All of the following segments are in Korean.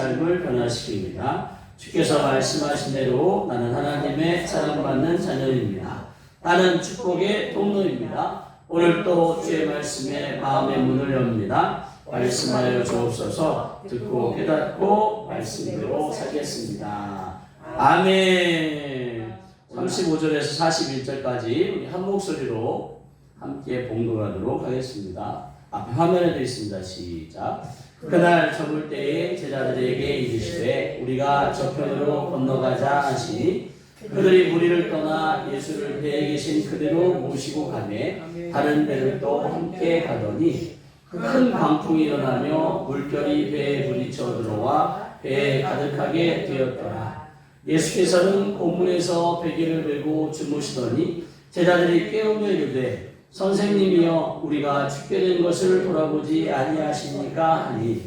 삶을 변화시킵니다. 주께서 말씀하신 대로 나는 하나님의 사랑받는 자녀입니다. 나는 축복의 통로입니다. 오늘도 주의 말씀에 마음의 문을 엽니다. 말씀하여 주옵소서. 듣고 깨닫고 말씀대로 살겠습니다. 아멘. 35절에서 41절까지 우리 한 목소리로 함께 봉독하도록 하겠습니다. 앞에 화면에도 있습니다. 시작. 그날 저물 때에 제자들에게 이르시되 우리가 저편으로 건너가자 하시니 그들이 무리를 떠나 예수를 배에 계신 그대로 모시고 가매 다른 배를 또 함께 가더니 큰 광풍이 일어나며 물결이 배에 부딪혀 들어와 배에 가득하게 되었더라. 예수께서는 고문에서 베개를 메고 주무시더니 제자들이 깨우며 이르되 선생님이여 우리가 죽게 된 것을 돌아보지 아니하시니까 하니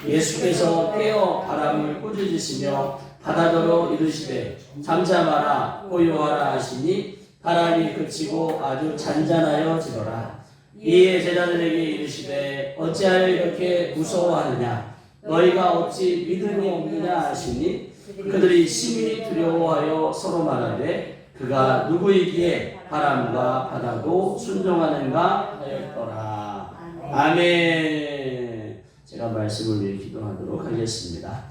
예수께서 깨어 바람을 꾸짖으시며 바다더러 이르시되 잠잠하라 고요하라 하시니 바람이 그치고 아주 잔잔하여지더라. 이에 제자들에게 이르시되 어찌하여 이렇게 무서워하느냐 너희가 어찌 믿음이 없느냐 하시니 그들이 심히 두려워하여 서로 말하되 그가 누구이기에 바람과 바다도 순종하는가 하였더라. 아멘. 제가 말씀을 위해 기도하도록 하겠습니다.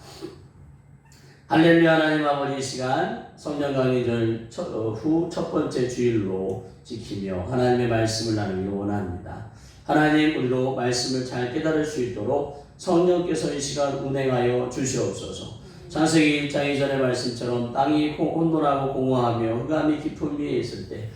할렐루야. 하나님 아버지, 시간 성령 강의절 후 첫 번째 주일로 지키며 하나님의 말씀을 나누기 원합니다. 하나님, 우리로 말씀을 잘 깨달을 수 있도록 성령께서 이 시간 운행하여 주시옵소서. 창세기 1장 이전의 말씀처럼 땅이 혼돈하고 공허하며 흑암이 깊은 위에 있을 때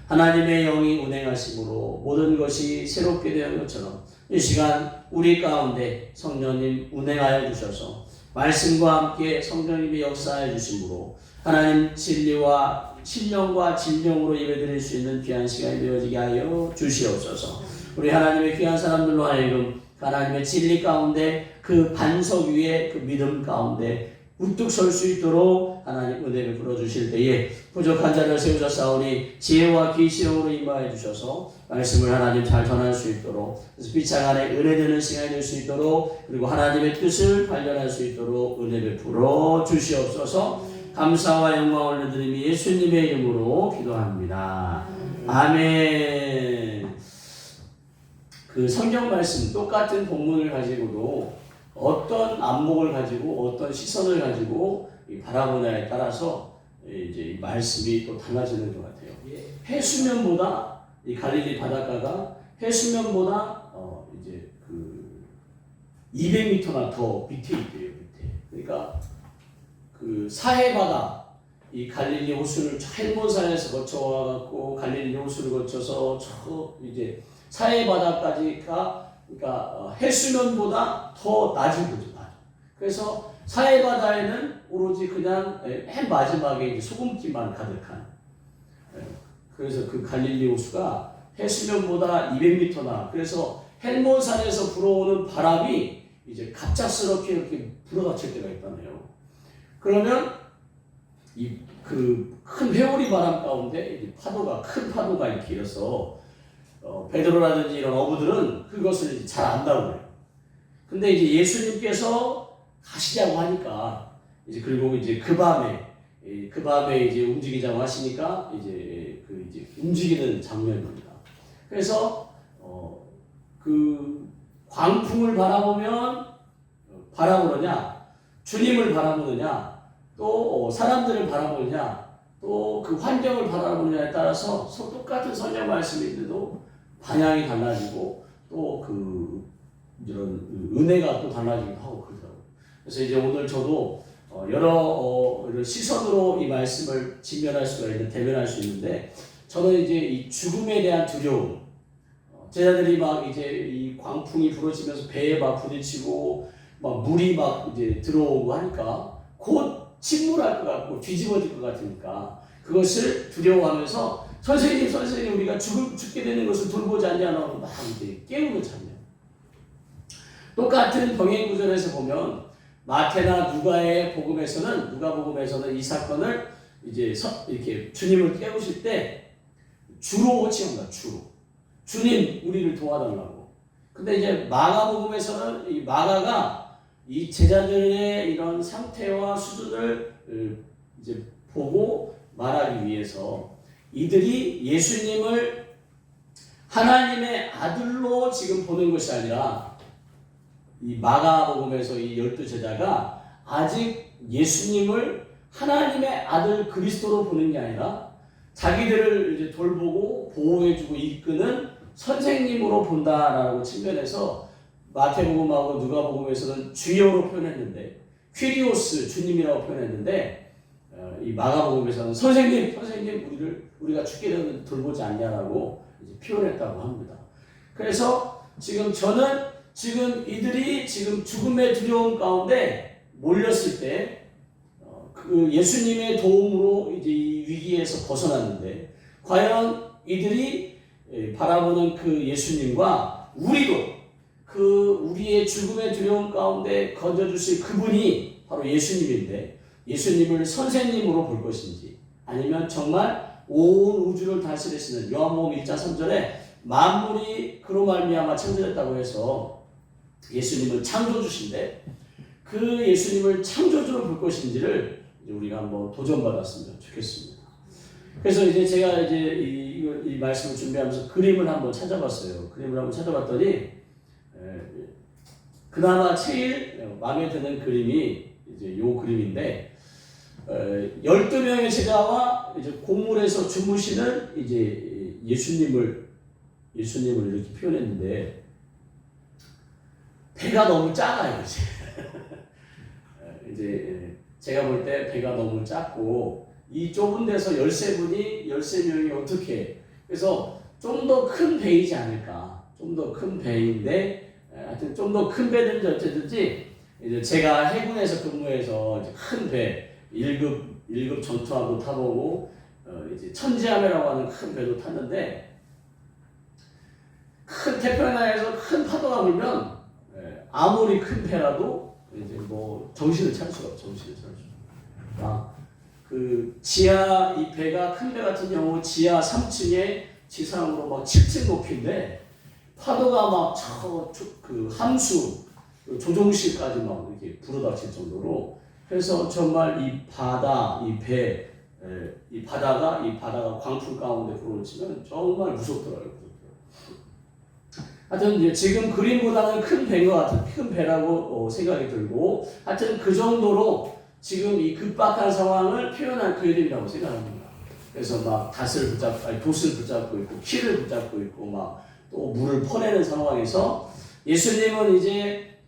하나님의 영이 운행하심으로 모든 것이 새롭게 된 것처럼 이 시간 우리 가운데 성령님 운행하여 주셔서 말씀과 함께 성령님이 역사해 주심으로 하나님 진리와 신령과 진정으로 예배드릴 수 있는 귀한 시간이 되어지게 하여 주시옵소서. 우리 하나님의 귀한 사람들로 하여금 하나님의 진리 가운데 그 반석 위에 그 믿음 가운데 우뚝 설 수 있도록 하나님 은혜를 풀어주실 때에 부족한 자를 세우셨사오니 지혜와 계시형으로 임하여 주셔서 말씀을 하나님 잘 전할 수 있도록 비창 안에 은혜되는 시간이 될 수 있도록 그리고 하나님의 뜻을 발견할 수 있도록 은혜 베풀어 주시옵소서. 감사와 영광을 올려드리며 예수님의 이름으로 기도합니다. 아멘. 그 성경 말씀 똑같은 본문을 가지고도 어떤 안목을 가지고 어떤 시선을 가지고 바라보냐에 따라서 이제 이 말씀이 또 달라지는 것 같아요. 해수면보다 이 갈릴리 바닷가가 해수면보다 이제 그 200m나 더 밑에 있대요. 밑에. 그러니까 그 사해바다 이 갈릴리 호수를 헬몬산에서 거쳐와갖고 갈릴리 호수를 거쳐서 저 이제 사해바다까지가 그러니까 해수면보다 더 낮은 거죠. 그래서 사해바다에는 오로지 그냥 맨 마지막에 이제 소금기만 가득한. 그래서 그 갈릴리 호수가 해수면보다 200m나. 그래서 헬몬산에서 불어오는 바람이 이제 갑작스럽게 이렇게 불어닥칠 때가 있다네요. 그러면 이 그 큰 회오리 바람 가운데 이제 파도가 큰 파도가 이렇게 일어서 베드로라든지 이런 어부들은 그것을 잘 안다고 해요. 근데 이제 예수님께서 가시자고 하니까 이제 그리고 이제 그 밤에 이제 움직이자고 하시니까 이제 움직이는 장면입니다. 그래서 그 광풍을 바라보느냐, 주님을 바라보느냐, 또 사람들을 바라보느냐, 또 그 환경을 바라보느냐에 따라서 똑같은 성경 말씀인데도 방향이 달라지고 또 그 이런 은혜가 또 달라지기도 하고 그러더라고요. 그래서 이제 오늘 저도 여러 시선으로 이 말씀을 직면할 수가 있는 대면할 수 있는데 저는 이제 이 죽음에 대한 두려움, 제자들이 막 이제 이 광풍이 불어지면서 배에 막 부딪히고 막 물이 막 이제 들어오고 하니까 곧 침몰할 것 같고 뒤집어질 것 같으니까 그것을 두려워하면서 선생님 우리가 죽게 되는 것을 돌보지 않냐고 막 이제 깨우는 장면. 똑같은 병행 구절에서 보면 마태나 누가복음에서는 이 사건을 이제 이렇게 주님을 깨우실 때 주로 호칭합니다. 주님 우리를 도와달라고. 근데 이제 마가복음에서는 이 마가가 이 제자들의 이런 상태와 수준을 이제 보고 말하기 위해서 이들이 예수님을 하나님의 아들로 지금 보는 것이 아니라 이 마가복음에서 이 12제자가 아직 예수님을 하나님의 아들 그리스도로 보는 게 아니라 자기들을 이제 돌보고 보호해주고 이끄는 선생님으로 본다라고 측면에서 마태복음하고 누가복음에서는 주여로 표현했는데 퀴리오스 주님이라고 표현했는데 이 마가복음에서는 선생님 우리가 죽게 되면 돌보지 않냐라고 이제 표현했다고 합니다. 그래서 지금 이들이 지금 죽음의 두려움 가운데 몰렸을 때 그 예수님의 도움으로 이제 이 위기에서 벗어났는데 과연 이들이 바라보는 그 예수님과 우리도 그 우리의 죽음의 두려움 가운데 건져주실 그분이 바로 예수님인데 예수님을 선생님으로 볼 것인지 아니면 정말 온 우주를 다스리시는 요한복음 1장 3절에 만물이 그로 말미암아 창조됐다고 해서 예수님을 창조주신데 그 예수님을 창조주로 볼 것인지를 우리가 한번 도전받았으면 좋겠습니다. 그래서 이제 제가 이제 이 말씀을 준비하면서 그림을 한번 찾아봤어요. 그림을 한번 찾아봤더니 그나마 제일 마음에 드는 그림이 이제 요 그림인데 12명의 제자와 이제 고물에서 주무시는 이제 예수님을 이렇게 표현했는데 배가 너무 작아요. 이제 제가 볼 때 배가 너무 작고 이 좁은 데서 13명이 어떻게 그래서 좀 더 큰 배이지 않을까 좀 더 큰 배인데 하여튼 좀 더 큰 배든지 어쨌든지 이제 제가 해군에서 근무해서 이제 큰 배 1급 전투함도 타보고 이제 천지함이라고 하는 큰 배도 탔는데 큰 태평양에서 큰 파도가 불면 아무리 큰 배라도 이제 뭐 정신을 차릴 수가 없죠. 그 지하 이 배가 큰 배 같은 경우 지하 3층에 지상으로 막 7층 높이인데 파도가 막 그 함수 조종실까지 막 이렇게 불어닥칠 정도로 그래서 정말 이 바다 이 바다가 광풍 가운데 불어치면 정말 무섭더라고요. 하여튼 이제 지금 그림보다는 큰 배인 것 같은 큰 배라고 생각이 들고 하여튼 그 정도로 지금 이 급박한 상황을 표현한 그림이라고 생각합니다. 그래서 막 돛을 붙잡고 있고 키를 붙잡고 있고 막 또 물을 퍼내는 상황에서 예수님은 이제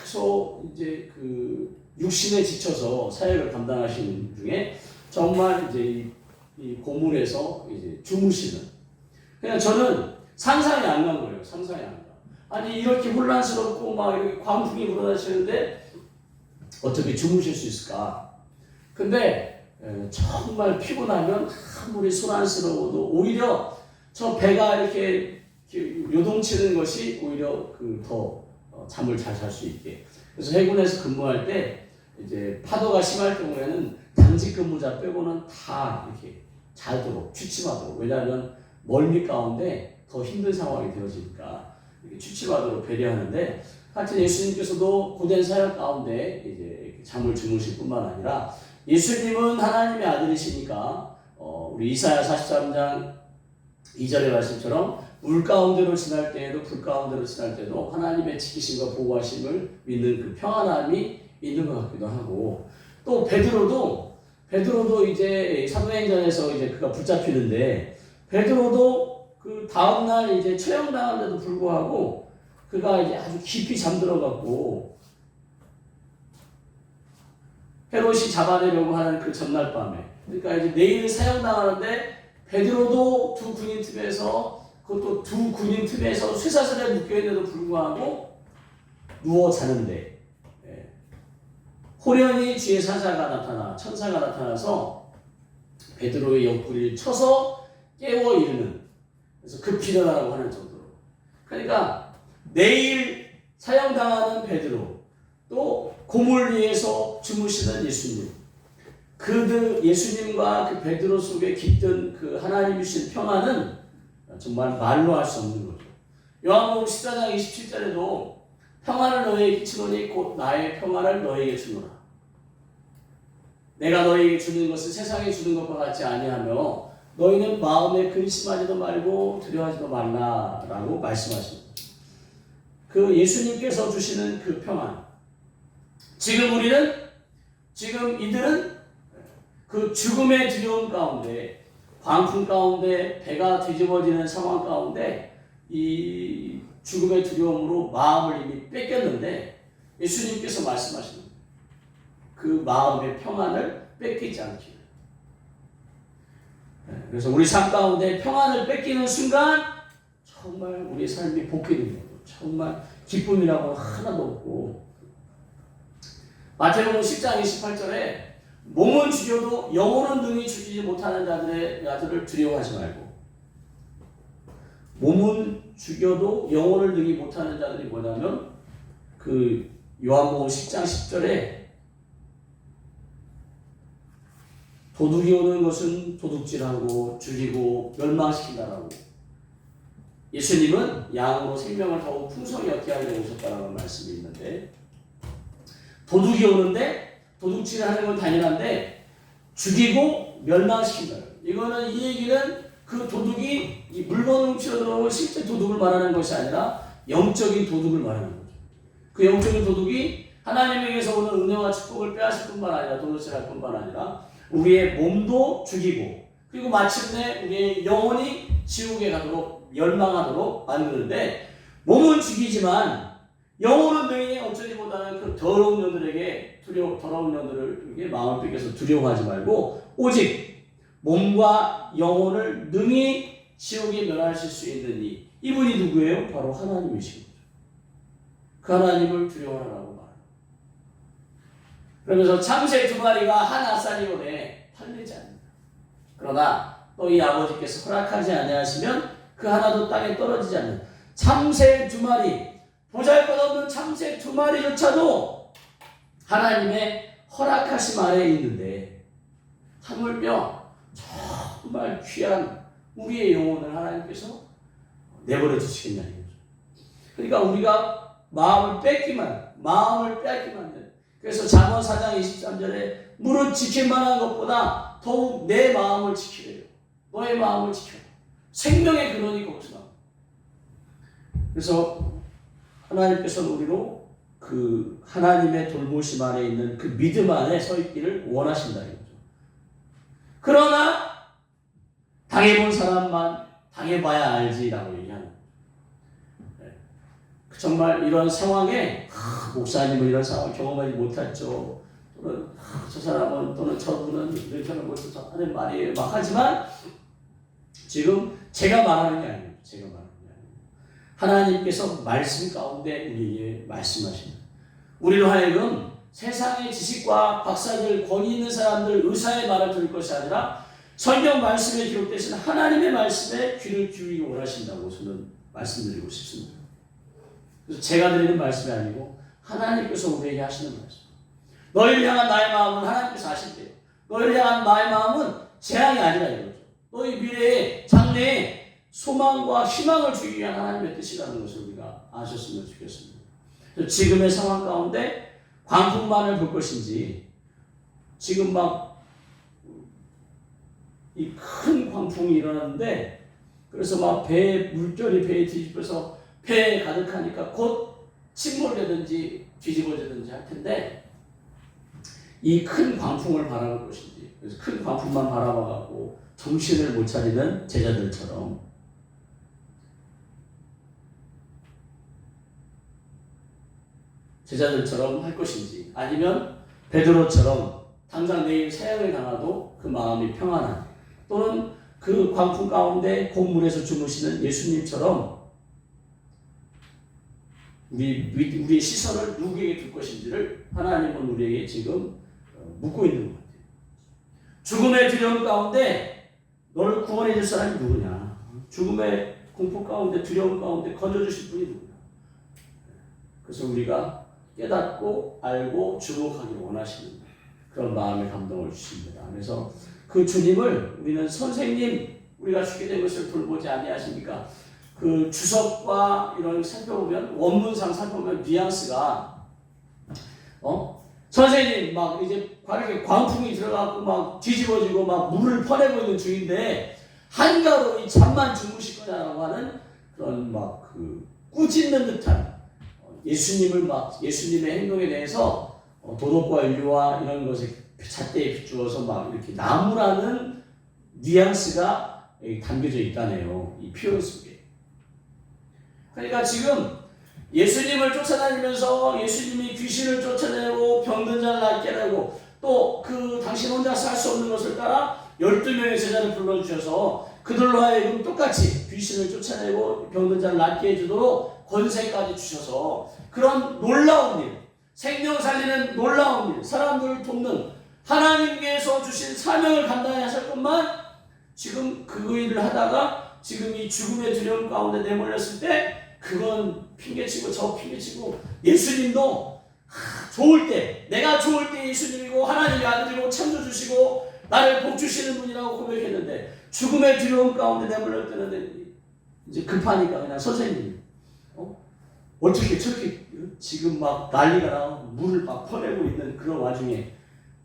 계속 이제 그 육신에 지쳐서 사역을 감당하시는 중에 정말 이제 이 고물에서 이제 주무시는 그냥 저는 상상이 안 간 거예요. 상상이 안 가. 아니 이렇게 혼란스럽고 막 이렇게 광풍이 불어닥치는데 어떻게 주무실 수 있을까? 근데 정말 피곤하면 아무리 소란스러워도 오히려 저 배가 이렇게 요동치는 것이 오히려 더 잠을 잘 잘 수 있게. 그래서 해군에서 근무할 때 이제 파도가 심할 경우에는 당직 근무자 빼고는 다 이렇게 자도록 취침하도록 왜냐하면 멀미 가운데 더 힘든 상황이 되어지니까 이렇게 취침하도록 배려하는데 하여튼 예수님께서도 고된 사역 가운데 이제 잠을 주무실 뿐만 아니라 예수님은 하나님의 아들이시니까 우리 이사야 43장 2절의 말씀처럼 물 가운데로 지날 때에도 불 가운데로 지날 때도 하나님의 지키심과 보호하심을 믿는 그 평안함이 있는 것 같기도 하고 또 베드로도 이제 사도행전에서 이제 그가 붙잡히는데 베드로도 그 다음날 이제 처형당한데도 불구하고 그가 이제 아주 깊이 잠들어갖고 헤롯이 잡아내려고 하는 그 전날 밤에 그러니까 이제 내일 사형당하는데 베드로도 그것도 두 군인 틈에서 쇠사슬에 묶여있는데도 불구하고 누워 자는데 호련히 주의 천사가 나타나서 베드로의 옆구리를 쳐서 깨워 이르는 그래서 급히 일어나라고 하는 정도로 그러니까 내일 사형당하는 베드로 또 고물 위에서 주무시는 예수님 예수님과 그 베드로 속에 깃든 그 하나님이 주신 평안은 정말 말로 할 수 없는 거죠. 요한복음 14장 27절에도 평안을 너희에게 주노니 곧 나의 평안을 너희에게 주노라. 내가 너희에게 주는 것은 세상에 주는 것과 같지 아니하며 너희는 마음에 근심하지도 말고 두려워하지도 말라라고 말씀하십니다. 그 예수님께서 주시는 그 평안. 지금 이들은 그 죽음의 두려움 가운데, 광풍 가운데, 배가 뒤집어지는 상황 가운데 이 죽음의 두려움으로 마음을 이미 뺏겼는데 예수님께서 말씀하시는 그 마음의 평안을 뺏기지 않기를. 그래서 우리 삶 가운데 평안을 뺏기는 순간 정말 우리 삶이 복귀된 거고 정말 기쁨이라고 하나도 없고, 마태복음 10장 28절에 몸은 죽여도 영혼은 능히 죽이지 못하는 자들을 두려워하지 말고, 몸은 죽여도 영혼을 능히 못하는 자들이 뭐냐면 그 요한복음 10장 10절에 도둑이 오는 것은 도둑질하고 죽이고 멸망시킨다라고, 예수님은 양으로 생명을 더욱 풍성히 얻게 하려고 오셨다라는 말씀이 있는데, 도둑이 오는데 도둑질을 하는 건 당연한데 죽이고 멸망시킨다. 이거는 이 얘기는 그 도둑이 이 물건을 훔치러 들어오는 실제 도둑을 말하는 것이 아니라 영적인 도둑을 말하는 거죠. 그 영적인 도둑이 하나님에게서 오는 은혜와 축복을 빼앗을 뿐만 아니라 도둑질할 뿐만 아니라 우리의 몸도 죽이고, 그리고 마침내 우리의 영혼이 지옥에 가도록 멸망하도록 만드는데, 몸은 죽이지만 영혼은 능히 어쩌지보다는 그 더러운 년들에게 더러운 년들에게 마음을 뺏겨서 두려워하지 말고 오직 몸과 영혼을 능히 지옥에 멸하실 수 있는 이분이 누구예요? 바로 하나님이신 거죠. 그 하나님을 두려워하라고 말합니다. 그러면서 참새 2마리가 한 아사리온에 팔리지 않는다. 그러나 너희 아버지께서 허락하지 아니하시면 그 하나도 땅에 떨어지지 않는 참새 2마리, 보잘것없는 참새 2마리조차도 하나님의 허락하심 아래에 있는데 하물며 정말 귀한 우리의 영혼을 하나님께서 내버려 두시겠냐 이거죠. 그러니까 우리가 마음을 뺏기만 해. 그래서 잠언 4장 23절에 무릇 지킬 만한 것보다 더욱 내 마음을 지키래요. 너의 마음을 지켜라. 생명의 근원이 거기서 나옵니다. 그래서 하나님께서는 우리로 그 하나님의 돌보심 안에 있는 그 믿음 안에 서 있기를 원하신다는 거죠. 그러나 당해본 사람만 당해봐야 알지라고 얘기하는 거예요. 정말 이런 상황에 목사님은 이런 상황 경험하지 못했죠. 또는 저 사람은 또는 저분은 이렇게 하는 것도 하는 말이에요. 막 하지만 지금 제가 말하는 게 아니에요. 하나님께서 말씀 가운데 우리에게 말씀하십니다. 우리로 하여금 세상의 지식과 박사들, 권위 있는 사람들, 의사의 말을 들을 것이 아니라 성경 말씀에 기록되신 하나님의 말씀에 귀를 기울이기 원하신다고 저는 말씀드리고 싶습니다. 그래서 제가 드리는 말씀이 아니고 하나님께서 우리에게 하시는 말씀. 너희를 향한 나의 마음은 하나님께서 아신대요. 너희를 향한 나의 마음은 재앙이 아니라 이거죠. 너희 미래의 장래에 소망과 희망을 주기 위한 하나님의 뜻이라는 것을 우리가 아셨으면 좋겠습니다. 지금의 상황 가운데 광풍만을 볼 것인지, 지금 막 이 큰 광풍이 일어났는데 그래서 막 물결이 배에 뒤집어서 배에 가득하니까 곧 침몰되든지 뒤집어지든지 할 텐데, 이 큰 광풍을 바라볼 것인지, 그래서 큰 광풍만 바라봐갖고 정신을 못 차리는 제자들처럼 할 것인지, 아니면 베드로처럼 당장 내일 사형을 당하도 그 마음이 평안한, 또는 그 광풍 가운데 곤물에서 주무시는 예수님처럼 우리의 시선을 누구에게 둘 것인지를 하나님은 우리에게 지금 묻고 있는 것 같아요. 죽음의 두려움 가운데 너를 구원해 줄 사람이 누구냐? 죽음의 공포 가운데, 두려움 가운데 건져주실 분이 누구냐? 그래서 우리가 깨닫고 알고 주목하기를 원하시는 그런 마음의 감동을 주십니다. 그래서 그 주님을 우리는 선생님, 우리가 죽게 된 것을 돌보지 아니하십니까? 그 주석과 이런 살펴보면 원문상 살펴보면 뉘앙스가 선생님 막 이제 이렇게 광풍이 들어가고 막 뒤집어지고 막 물을 퍼내고 있는 중인데 한가로이 잠만 주무실 거냐라고 하는 그런 막 그 꾸짖는 듯한 예수님의 행동에 대해서 도덕과 인류와 이런 것에 잣대에 비추어서 막 이렇게 나무라는 뉘앙스가 담겨져 있다네요. 이 표현 속에. 그러니까 지금 예수님을 쫓아다니면서 예수님이 귀신을 쫓아내고 병든 자를 낫게 하고 또 그 당신 혼자서 할 수 없는 것을 따라 12명의 제자를 불러주셔서 그들로 하여금 똑같이 귀신을 쫓아내고 병든 자를 낫게 해주도록 권세까지 주셔서 그런 놀라운 일, 생명 살리는 놀라운 일, 사람들을 돕는 하나님께서 주신 사명을 감당해야 할 것만 지금 그 일을 하다가 지금 이 죽음의 두려움 가운데 내몰렸을 때 그건 핑계치고 저 핑계치고 예수님도 좋을 때 내가 좋을 때 예수님이고 하나님의 아들이고 창조주시고 나를 복주시는 분이라고 고백했는데 죽음의 두려움 가운데 내몰렸다는데 이제 급하니까 그냥 선생님 어떻게 저렇게 지금 막 난리가 나고 물을 막 퍼내고 있는 그런 와중에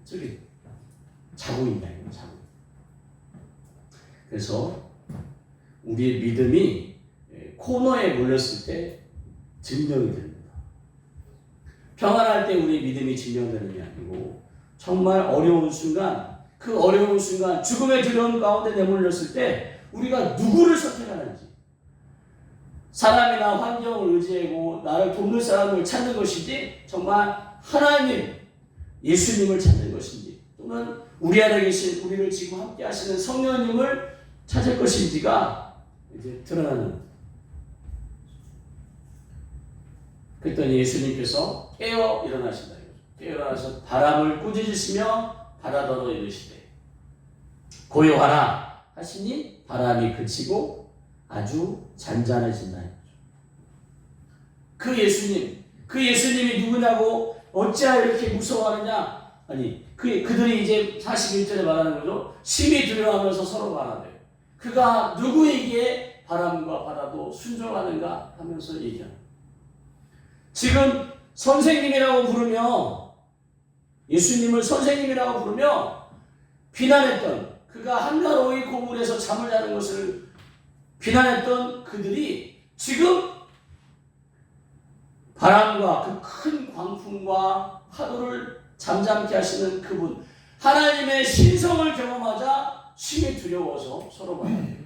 저기 자고 있냐 이거 자고. 그래서 우리의 믿음이 코너에 몰렸을 때 증명이 됩니다. 평안할 때 우리의 믿음이 증명되는 게 아니고 정말 어려운 순간 그 어려운 순간 죽음의 두려움 가운데 내몰렸을 때 우리가 누구를 선택하는지 사람이나 환경을 의지하고 나를 돕는 사람을 찾는 것인지 정말 하나님 예수님을 찾는 것인지 또는 우리 안에 계신 우리를 지금 함께 하시는 성령님을 찾을 것인지가 이제 드러나는. 그랬더니 예수님께서 깨어 일어나신다. 깨어 일어나서 바람을 꾸짖으시며 바다더러 이르시되 고요하라 하시니 바람이 그치고 아주 잔잔해진다. 그 예수님이 누구냐고 어찌하여 이렇게 무서워하느냐? 아니 그들이 이제 41절에 말하는 거죠. 심히 두려워하면서 서로 말하되 그가 누구에게 바람과 바다도 순종하는가 하면서 얘기합니다. 지금 선생님이라고 부르며 예수님을 선생님이라고 부르며 비난했던 그가 한가로이 고물에서 잠을 자는 것을 비난했던 그들이 지금 바람과 그 큰 광풍과 파도를 잠잠케 하시는 그분 하나님의 신성을 경험하자 심히 두려워서 서로 말해요.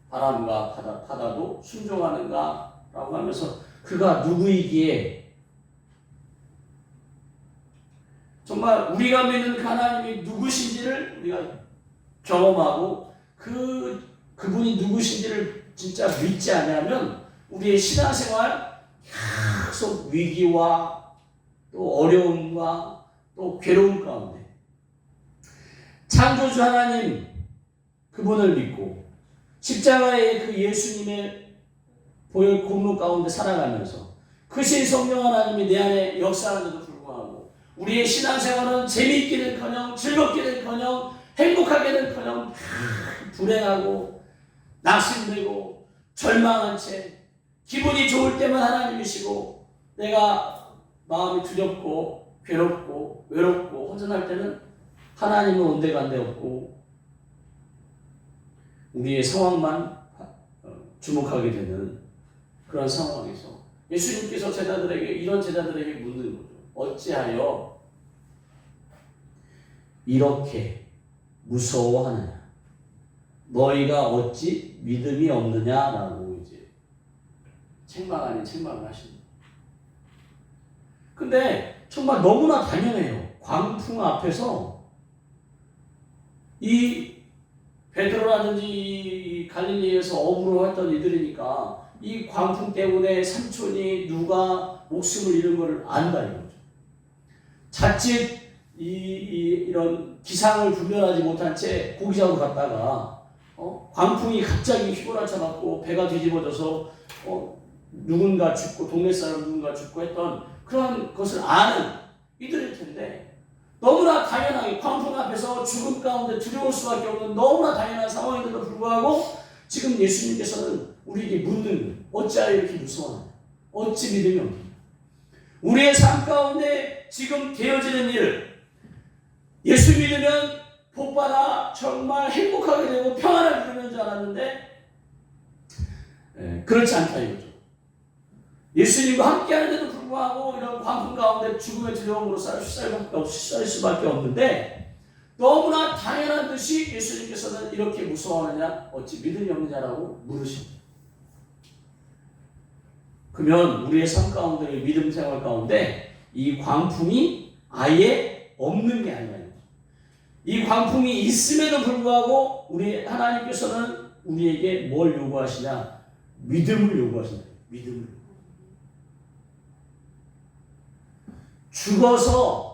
바람과 바다도 순종하는가 라고 하면서 그가 누구이기에 정말 우리가 믿는 그 하나님이 누구신지를 우리가 경험하고 그분이 누구신지를 진짜 믿지 않으면 우리의 신앙생활 계속 위기와 또 어려움과 또 괴로움 가운데 창조주 하나님 그분을 믿고 십자가의 그 예수님의 보혈 공로 가운데 살아가면서 크신 성령 하나님이 내 안에 역사하는데도 불구하고 우리의 신앙생활은 재미있기는커녕 즐겁기는커녕 행복하기는커녕 불행하고 낙심되고 절망한 채 기분이 좋을 때만 하나님이시고 내가 마음이 두렵고 괴롭고 외롭고 허전할 때는 하나님은 온데간데 없고 우리의 상황만 주목하게 되는 그런 상황에서 예수님께서 이런 제자들에게 묻는 거죠. 어찌하여 이렇게 무서워하느냐? 너희가 어찌 믿음이 없느냐라고 이제 책망 아닌 책망을 하십니다. 근데 정말 너무나 당연해요. 광풍 앞에서 이 베드로라든지 이 갈릴리에서 어부로 했던 이들이니까 이 광풍 때문에 삼촌이 누가 목숨을 잃은 것을 안다 이거죠. 자칫 이런 기상을 분별하지 못한 채 고기 잡으러 갔다가 광풍이 갑자기 휘몰아쳐 갖고 배가 뒤집어져서 누군가 죽고 동네 사람 누군가 죽고 했던 그런 것을 아는 이들일 텐데 너무나 당연하게 광풍 앞에서 죽음 가운데 두려울 수밖에 없는 너무나 당연한 상황인데도 불구하고 지금 예수님께서는 우리에게 묻는 거예요. 어찌하여 이렇게 무서워하냐? 어찌 믿음이 없느냐? 우리의 삶 가운데 지금 되어지는 일, 예수 믿으면 복받아 정말 행복하게 되고 평안을 누리는 줄 알았는데 그렇지 않다 이거죠. 예수님과 함께하는데도 불구하고 이런 광풍 가운데 죽음의 두려움으로 살 수밖에 없는데 너무나 당연한 듯이 예수님께서는 이렇게 무서워하느냐? 어찌 믿음이 없느냐라고 물으십니다. 그러면 우리의 삶 가운데, 믿음 생활 가운데 이 광풍이 아예 없는 게 아니에요. 이 광풍이 있음에도 불구하고 우리 하나님께서는 우리에게 뭘 요구하시냐? 믿음을 요구하신다. 믿음을. 죽어서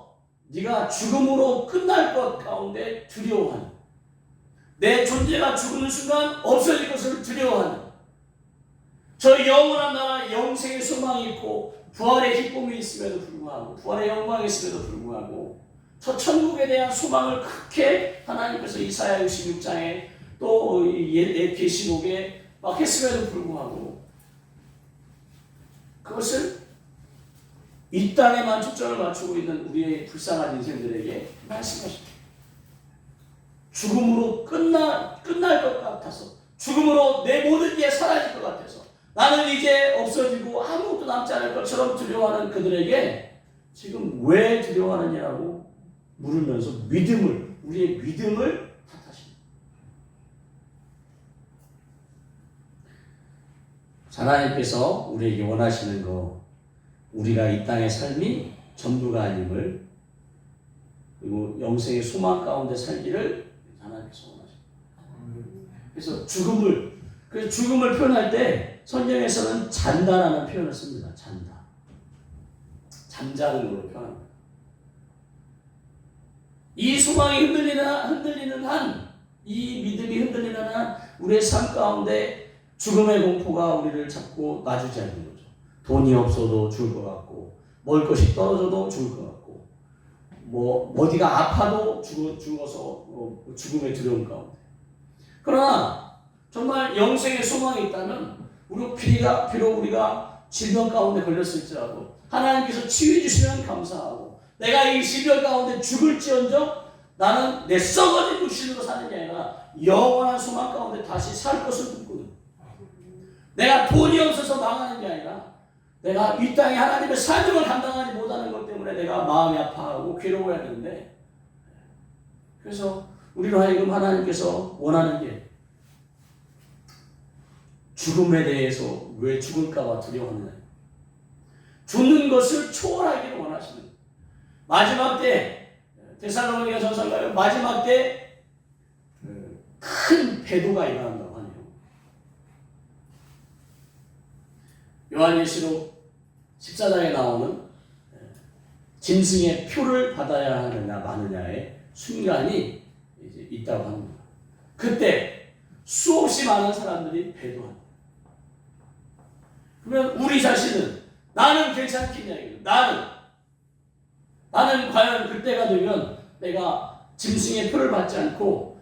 네가 죽음으로 끝날 것 가운데 두려워하는, 내 존재가 죽는 순간 없어질 것을 두려워하는, 저 영원한 나라 영생의 소망이 있고 부활의 기쁨이 있음에도 불구하고, 부활의 영광이 있음에도 불구하고 저 천국에 대한 소망을 크게 하나님께서 이사야 66장에 또 계시록에 막 했음에도 불구하고 그것을 이 땅에만 초점을 맞추고 있는 우리의 불쌍한 인생들에게 말씀하십니다. 죽음으로 끝날 것 같아서, 죽음으로 내 모든 게 사라질 것 같아서, 나는 이제 없어지고 아무것도 남지 않을 것처럼 두려워하는 그들에게 지금 왜 두려워하느냐고 물으면서 우리의 믿음을 탓하십니다. 하나님께서 우리에게 원하시는 거, 우리가 이 땅의 삶이 전부가 아님을, 그리고 영생의 소망 가운데 살기를 하나님께서 원하십니다. 그래서 죽음을 표현할 때 성경에서는 잔다라는 표현을 씁니다. 잔다. 잠자는 걸로 표현합니다. 이 소망이 흔들리는 한, 이 믿음이 흔들리는 한 우리의 삶 가운데 죽음의 공포가 우리를 자꾸 놔주지 않는 거죠. 돈이 없어도 죽을 것 같고, 먹을 것이 떨어져도 죽을 것 같고, 어디가 아파도 죽어서 죽음의 두려움 가운데. 그러나 정말 영생의 소망이 있다면 비록 우리가 질병 가운데 걸렸을지라도 하나님께서 치유해 주시면 감사하고, 내가 이 질병 가운데 죽을지언정 나는 내 썩어진 육신으로 사는 게 아니라 영원한 소망 가운데 다시 살 것을 꿈꾸는, 내가 돈이 없어서 망하는 게 아니라 내가 이 땅에 하나님의 사명을 감당하지 못하는 것 때문에 내가 마음이 아파하고 괴로워야 되는데, 그래서 우리로 하여금 하나님께서 원하는 게 죽음에 대해서 왜 죽을까봐 두려워하느냐, 죽는 것을 초월하기를 원하시는, 마지막 때 데살로니가 전서가요, 마지막 때 큰 배도가 일어난다고 하네요. 요한계시록 14장에 나오는 짐승의 표를 받아야 하느냐 마느냐의 순간이 이제 있다고 합니다. 그때 수없이 많은 사람들이 배도합니다. 그러면 우리 자신은 나는 괜찮겠냐, 나는 과연 그때가 되면 내가 짐승의 표를 받지 않고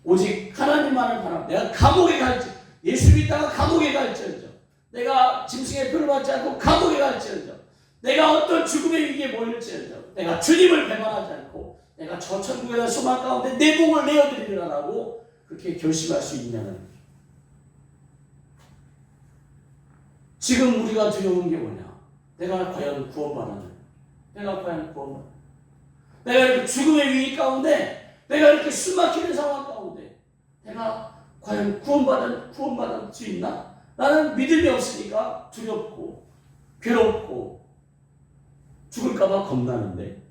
오직 하나님만을 바라, 내가 감옥에 갈지, 예수 믿다가 감옥에 갈지언정, 내가 짐승의 표를 받지 않고 감옥에 갈지언정, 내가 어떤 죽음의 위기에 모일지언정, 내가 주님을 배반하지 않고 내가 저 천국에 대한 소망 가운데 내 목을 내어드리리라고 그렇게 결심할 수 있냐는 거죠. 지금 우리가 두려운 게 뭐냐? 내가 과연 구원받았느냐? 내가 이렇게 죽음의 위기 가운데, 내가 이렇게 숨막히는 상황 가운데 내가 과연 구원받을 수 있나? 나는 믿음이 없으니까 두렵고 괴롭고 죽을까봐 겁나는데,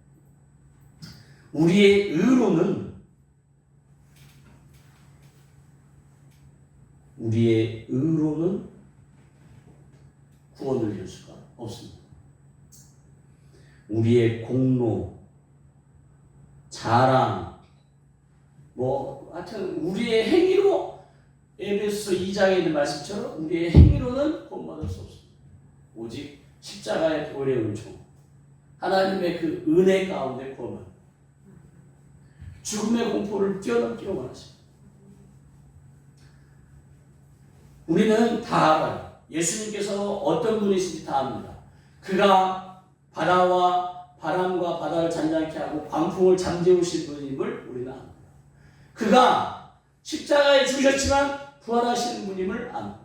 우리의 의로는 구원을 줄 수가 없습니다. 우리의 공로, 자랑, 하여튼 우리의 행위로, 에베소서 2장에 있는 말씀처럼 우리의 행위로는 구원받을 수 없습니다. 오직 십자가의 보혈의 은총, 하나님의 그 은혜 가운데 구원받습니다. 죽음의 공포를 뛰어넘기로 원하십니다. 우리는 다 알아요. 예수님께서 어떤 분이신지 다 압니다. 그가 바다와 바람과 바다를 잔잔케 하고 광풍을 잠재우신 분임을 우리는 압니다. 그가 십자가에 죽으셨지만 부활하시는 분임을 압니다.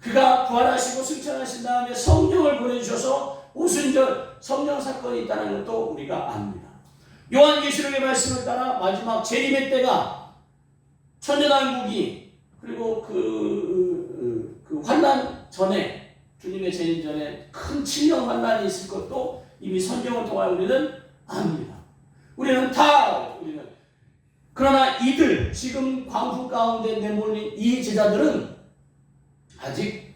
그가 부활하시고 승천하신 다음에 성령을 보내주셔서 오순절 성령 사건이 있다는 것도 우리가 압니다. 요한계시록의 말씀을 따라 마지막 재림의 때가 천년왕국이 그리고 그 환난 전에 주님의 재림 전에 큰 7년 환난이 있을 것도 이미 성경을 통하여 우리는 압니다. 우리는 다 우리는 그러나 이들 지금 광풍 가운데 내몰린 이 제자들은 아직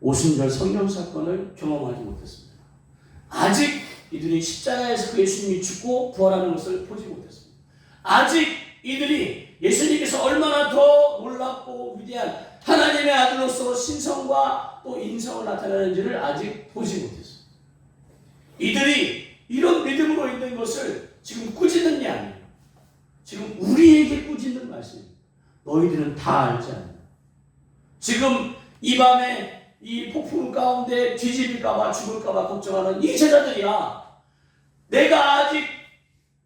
오순절 성령 사건을 경험하지 못했습니다. 아직 이들이 십자가에서 그 예수님이 죽고 부활하는 것을 보지 못했습니다. 아직 이들이 예수님께서 얼마나 더 놀랍고 위대한 하나님의 아들로서 신성과 또 인성을 나타내는지를 아직 보지 못했습니다. 이들이 이런 믿음으로 있는 것을 지금 꾸짖는 게 아니에요. 지금 우리에게 꾸짖는 말씀입니다. 너희들은 다 알지 않냐. 지금 이 밤에 이 폭풍 가운데 뒤집힐까봐 죽을까봐 걱정하는 이 제자들이야. 내가 아직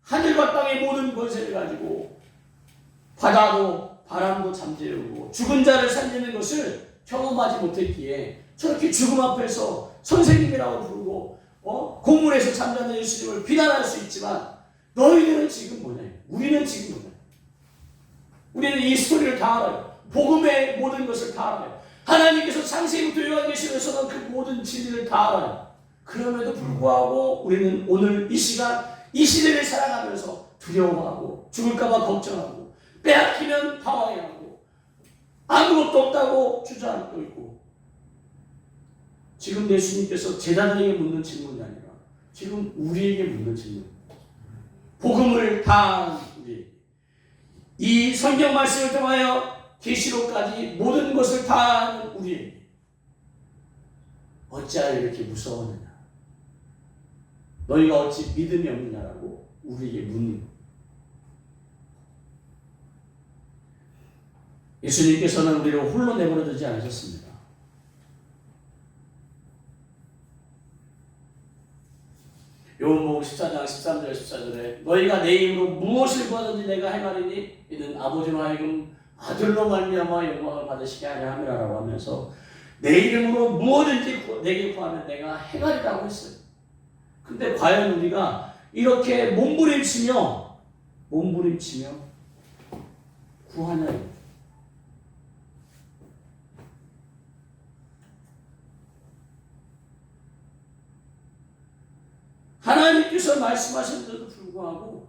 하늘과 땅의 모든 권세를 가지고 바다도 바람도 잠재우고 죽은 자를 살리는 것을 경험하지 못했기에 저렇게 죽음 앞에서 선생님이라고 부르고 고문에서 잠자는 예수님을 비난할 수 있지만 너희들은 지금 뭐냐? 우리는 지금 뭐냐? 우리는 이 스토리를 다 알아요. 복음의 모든 것을 다 알아요. 하나님께서 창세기부터 요한계시록에서는 그 모든 진리를 다 알아요. 그럼에도 불구하고 우리는 오늘 이 시간 이 시대를 살아가면서 두려워하고 죽을까봐 걱정하고 빼앗기면 당황해하고 아무것도 없다고 주저앉고 있고 지금 예수님께서 제자들에게 묻는 질문이 아니라 지금 우리에게 묻는 질문. 복음을 다 우리 이 성경 말씀을 통하여 계시록까지 모든 것을 다 아는 우리에게 어찌하여 이렇게 무서워하느냐? 너희가 어찌 믿음이 없느냐라고 우리에게 묻는 것. 예수님께서는 우리를 홀로 내버려 두지 않으셨습니다. 요한복음 14장 13절 14절에 너희가 내 이름으로 무엇을 구하든지 내가 행하리니 이는 아버지로 하여금 아들로 말미암아 영광을 받으시게 하려 함이라라고 하면서 내 이름으로 무엇든지 내게 구하면 내가 행하리라고 했어요. 근데 과연 우리가 이렇게 몸부림치며 구하냐? 하나님께서 말씀하셨는데도 불구하고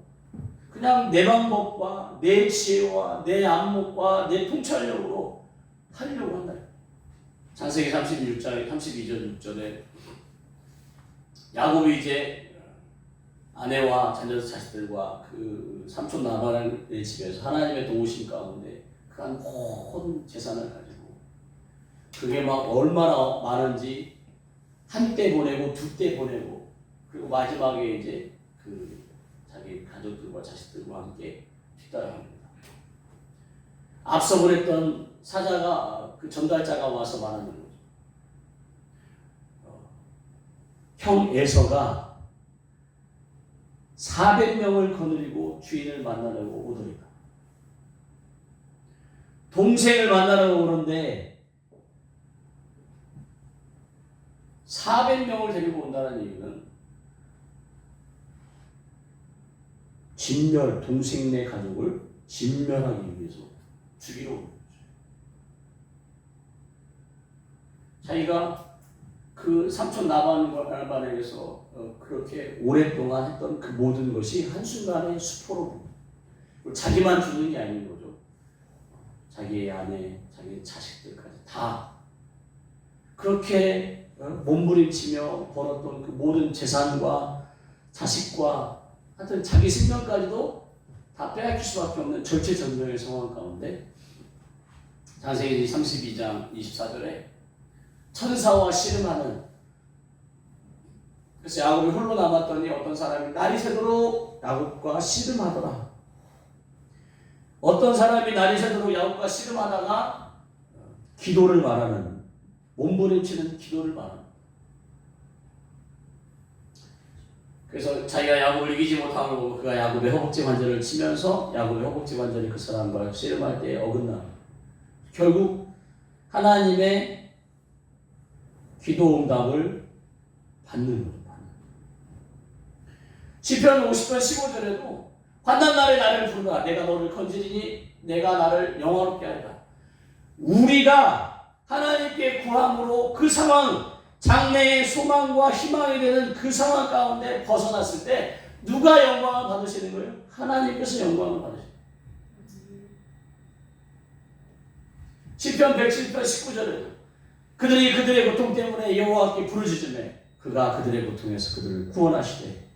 그냥 내 방법과 내 지혜와 내 안목과 내 통찰력으로 하려고 한다. 창세기 32장 32절 6절에 야곱이 이제 아내와 자식들과 그 삼촌 라반의 집에서 하나님의 도우심 가운데 그 한 온 재산을 가지고 그게 막 얼마나 많은지 한 때 보내고 두 때 보내고 그리고 마지막에 이제 그 자기 가족들과 자식들과 함께 뒤따라갑니다. 앞서 보냈던 사자가 그 전달자가 와서 말하는 거죠. 형 에서가 400명을 거느리고 주인을 만나려고 오더니까 동생을 만나려고 오는데 400명을 데리고 온다는 얘기는 진멸, 동생네 가족을 진멸하기 위해서 죽이러 오는 거죠. 자기가 그 삼촌 라반에게서 그렇게 오랫동안 했던 그 모든 것이 한순간에 수포로 자기만 죽는 게 아닌 거죠. 자기의 아내, 자기의 자식들까지 다 그렇게 몸부림치며 벌었던 그 모든 재산과 자식과 하여튼 자기 생명까지도 다 빼앗길 수밖에 없는 절체절명의 상황 가운데 창세기 32장 24절에 천사와 씨름하는 그래서 야곱이 홀로 남았더니 어떤 사람이 날이 새도록 야곱과 씨름하더라. 어떤 사람이 날이 새도록 야곱과 씨름하다가 기도를 말하는, 몸부림치는 기도를 말하는. 그래서 자기가 야곱을 이기지 못함을 보고 그가 야곱의 허벅지 관절을 치면서 야곱의 허벅지 관절이 그 사람과 씨름할 때 어긋나. 결국 하나님의 기도 응답을 받는 거예요. 시편 50편 15절에도 환난날에 나를 부르라 내가 너를 건지리니 내가 나를 영화롭게 하리라. 우리가 하나님께 구함으로 그 상황, 장래의 소망과 희망이 되는 그 상황 가운데 벗어났을 때 누가 영광을 받으시는 거예요? 하나님께서 영광을 받으시는 거예요. 시편 107편 19절에도 그들이 그들의 고통 때문에 여호와께 부르짖으매 그가 그들의 고통에서 그들을 구원하시되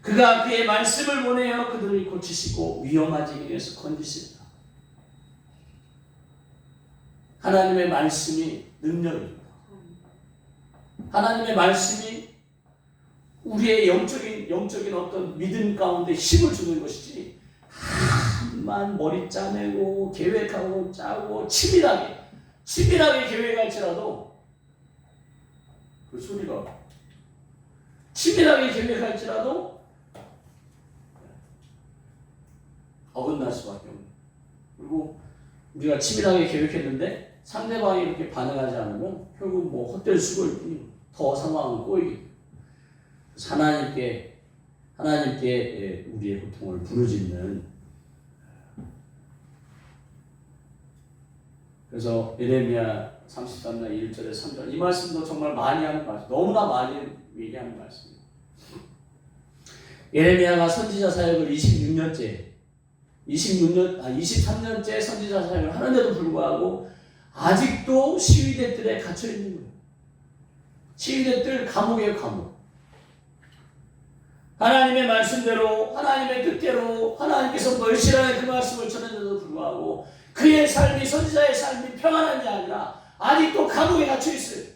그가 그의 말씀을 보내어 그들을 고치시고 위험하지 길에서 건지시리라. 하나님의 말씀이 능력입니다. 하나님의 말씀이 우리의 영적인 어떤 믿음 가운데 힘을 주는 것이지, 한만 머리 짜내고 계획하고 짜고 치밀하게 계획할지라도 그 소리가 치밀하게 계획할지라도 어긋날 수밖에 없는. 그리고 우리가 치밀하게 계획했는데 상대방이 이렇게 반응하지 않으면 결국 뭐 헛될 수고일 뿐이고 더 상황은 꼬이게. 하나님께 우리의 고통을 부르짖는. 그래서 예레미야 33장 1절에 3절 이 말씀도 정말 많이 하는 말씀, 너무나 많이 얘기하는 말씀입니다. 예레미야가 선지자 사역을 23년째 선지자 사역을 하는데도 불구하고 아직도 시위대들에 갇혀 있는 거예요. 시위대들 감옥이에요, 감옥. 하나님의 말씀대로, 하나님의 뜻대로 하나님께서 멸실하게 그 말씀을 전했는데도 불구하고 그의 삶이, 선지자의 삶이 평안한 게 아니라 아직도 감옥에 갇혀 있어요.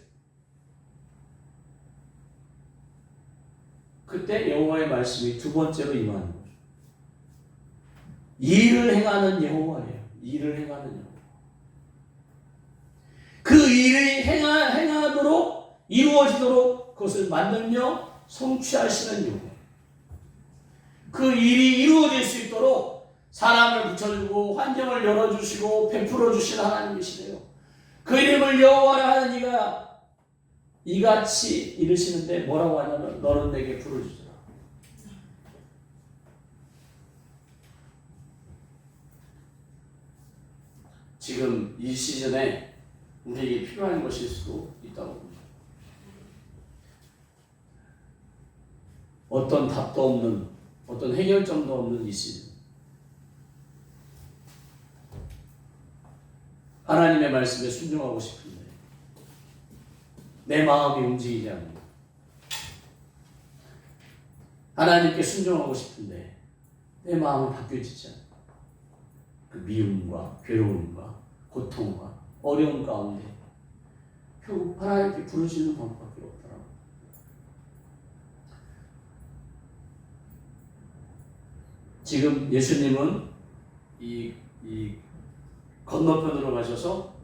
그때 여호와의 말씀이 두 번째로 임하는 거죠. 일을 행하는 여호와예요. 일을 행하는 여호와. 그 일이 행하도록 이루어지도록 그것을 만들며 성취하시는 여호와. 그 일이 이루어질 수 있도록 사람을 붙여주고 환경을 열어주시고 베풀어 주시는 하나님이시래요. 그 이름을 여호와라 하는 이가 이같이 이르시는데 뭐라고 하냐면 너는 내게 부르짖으라. 지금 이 시즌에 우리에게 필요한 것일 수도 있다고 봅니다. 어떤 답도 없는, 어떤 해결점도 없는 이 시즌. 하나님의 말씀에 순종하고 싶은데 내 마음이 움직이지 않는다. 하나님께 순종하고 싶은데 내 마음은 바뀌어지지 않는다. 그 미움과 괴로움과 고통과 어려움 가운데 결국 하나님께 부르짖는 방법밖에 없더라고요. 지금 예수님은 이 건너편으로 가셔서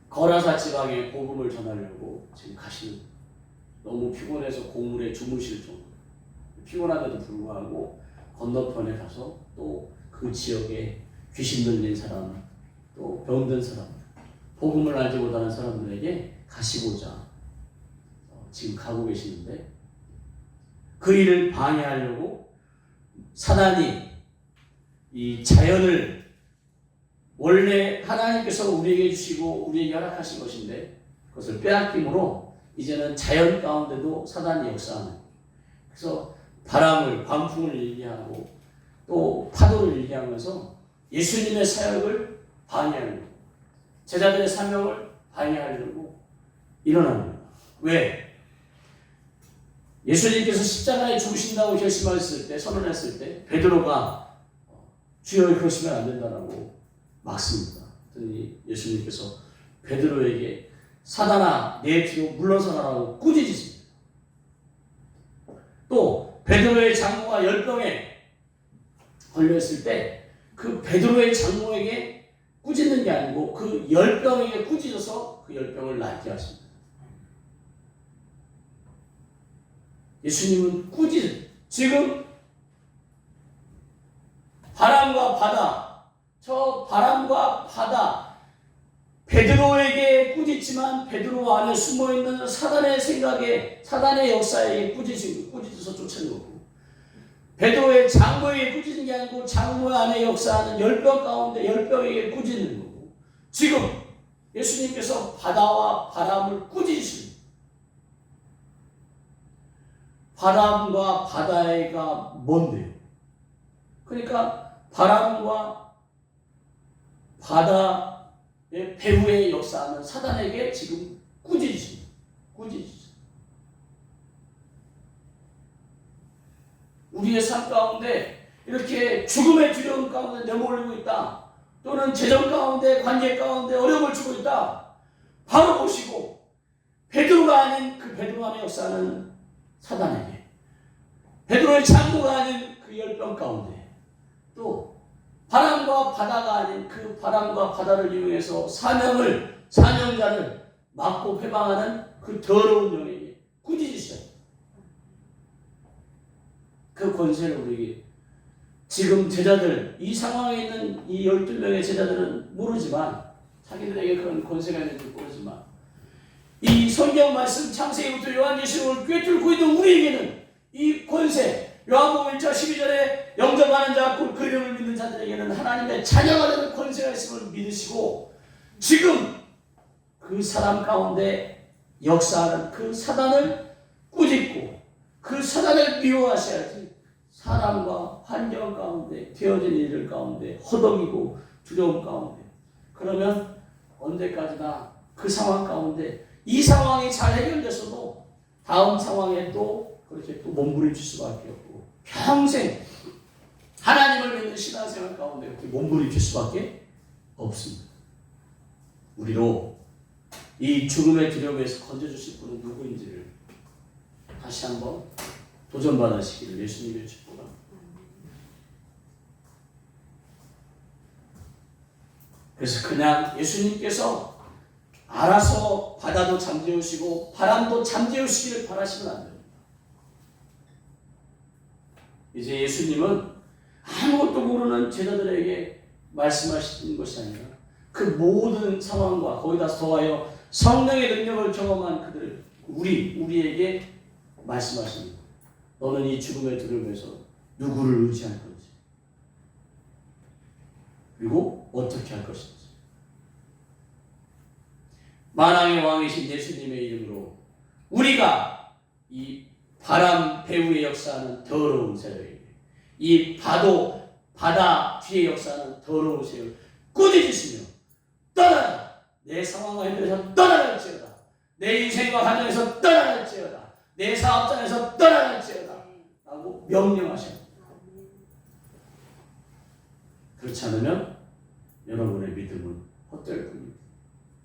거라사 지방에 복음을 전하려고 지금 가시는, 너무 피곤해서 고물에 주무실 정도, 피곤한데도 불구하고 건너편에 가서 또 그 지역에 귀신 들린 사람, 또 병든 사람, 복음을 알지 못하는 사람들에게 가시고자 지금 가고 계시는데, 그 일을 방해하려고 사단이 이 자연을, 원래 하나님께서 우리에게 주시고 우리에게 허락하신 것인데 그것을 빼앗김으로 이제는 자연 가운데도 사단이 역사하는. 그래서 바람을, 광풍을 일기하고 또 파도를 일기하면서 예수님의 사역을 방해하려고, 제자들의 사명을 방해하려고 일어나는 거예요. 왜? 예수님께서 십자가에 죽으신다고 결심했을 때, 선언했을 때 베드로가 주여 그러시면 안 된다라고 막습니다. 그랬더니 예수님께서 베드로에게 사단아 내 뒤로 물러서라라고 꾸짖으십니다. 또 베드로의 장모가 열병에 걸려있을 때 그 베드로의 장모에게 꾸짖는 게 아니고 그 열병에게 꾸짖어서 그 열병을 낫게 하십니다. 예수님은 지금 바람과 바다, 저 바람과 바다, 베드로에게 꾸짖지만 베드로 안에 숨어있는 사단의 생각에, 사단의 역사에 꾸짖어서 쫓아낸 거고, 베드로의 장모에게 꾸짖는 게 아니고 장모 안에 역사하는 열병 가운데 열병에게 꾸짖는 거고, 지금 예수님께서 바다와 바람을 꾸짖으십니다. 바람과 바다가 뭔데요? 그러니까 바람과 바다의 배후에 역사하는 사단에게 지금 꾸짖으십니다. 우리의 삶 가운데 이렇게 죽음의 두려움 가운데 내몰리고 있다, 또는 재정 가운데, 관계 가운데 어려움을 주고 있다, 바로 보시고 베드로가 아닌 그 베드로 안에 역사하는 사단에게, 베드로의 장모가 아닌 그 열병 가운데, 또 바람과 바다가 아닌 그 바람과 바다를 이용해서 사명자를 막고 회방하는 그 더러운 영에게 꾸짖으셔. 그 권세를 우리에게, 지금 제자들, 이 상황에 있는 이 12명의 제자들은 모르지만, 자기들에게 그런 권세가 있는지 모르지만, 이 성경 말씀 창세기부터 요한계시록을 꿰뚫고 있는 우리에게는 이 권세, 요한복음 1장 12절에 영접하는 자, 곧 그 이름을 믿는 자들에게는 하나님의 자녀가 되는 권세가 있음을 믿으시고, 지금 그 사람 가운데 역사하는 그 사단을 꾸짖고 그 사단을 미워하셔야지, 사람과 환경 가운데, 되어진 일들 가운데 허덕이고 두려움 가운데, 그러면 언제까지나 그 상황 가운데 이 상황이 잘 해결돼서도 다음 상황에 또 그렇게 또 몸부림칠 수밖에 없고, 평생 하나님을 믿는 신앙생활 가운데 그렇게 몸부림칠 수밖에 없습니다. 우리로 이 죽음의 두려움에서 건져주실 분은 누구인지를 다시 한번 도전받으시기를 예수님의 축복합니다. 그래서 그냥 예수님께서 알아서 바다도 잠재우시고 바람도 잠재우시기를 바라시면 안 됩니다. 이제 예수님은 아무것도 모르는 제자들에게 말씀하시는 것이 아니라 그 모든 상황과 거기다 더하여 성령의 능력을 경험한 우리에게 말씀하십니다. 너는 이 죽음의 두려움에서 누구를 의지할 건지, 그리고 어떻게 할 것인지. 만왕의 왕이신 예수님의 이름으로 우리가 이 바람 배후에 역사하는 더러운 세력에게, 이 바다 뒤에 역사하는 더러운 세력을 꾸짖으시며 떠나라! 내 상황과 힘들어서 떠나갈지어다. 내 인생과 과정에서 떠나갈지어다. 내 사업장에서 떠나갈지어다 라고 명령하십니다. 그렇지 않으면 여러분의 믿음은 헛될 뿐입니다.